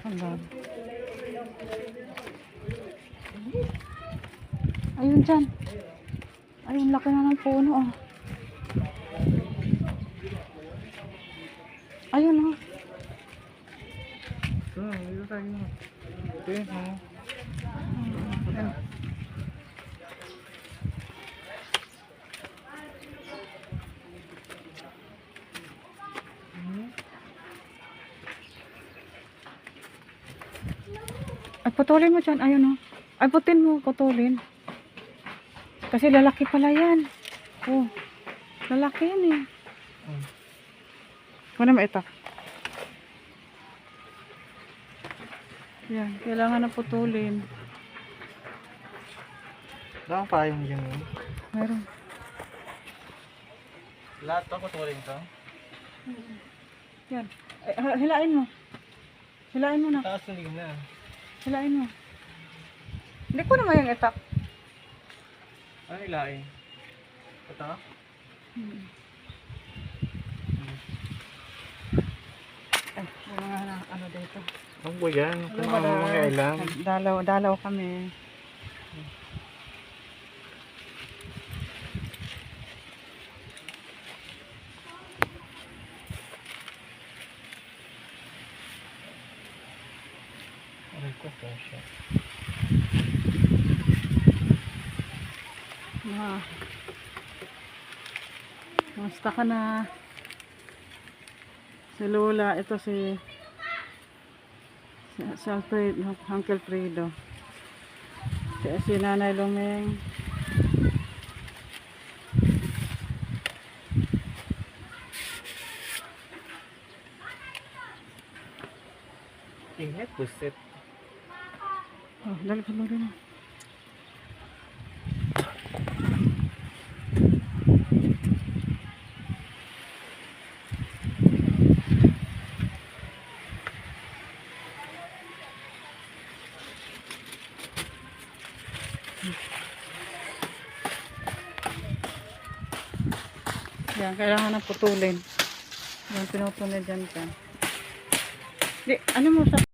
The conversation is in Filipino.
Alam. Ayun dyan. Ayun, laki na ng puno. Oh. Ayun oh. Dito tayo. Okay, ha? Ay, putulin mo dyan. Ayun oh. Ay, putin mo. Putulin. Kasi lalaki pala yan. Oh. Lalaki yan eh. Wala maitak. Yan. Kailangan na putulin. Saan pa yung ganyan? Meron. Lahat to, patuloy ito? Yan. Ay, hilain mo. Hilain mo na. Taas na na. Hilain mo. Hindi ko naman yung itak. Ano ilain? Ito? Ay, yung mga ano dito. Ang ba yan? Kung ano mga ilang? Dalaw kami. Aray ko po siya. Musta ka na? Si Lola, ito si Alfredo, Uncle Fredo. Si Nanay Lumeng. Ingat, buset. Oh, dali ka mo rin. Yan, kailangan na putulin. Yan, pinutulin dyan ka. Di, ano mo sa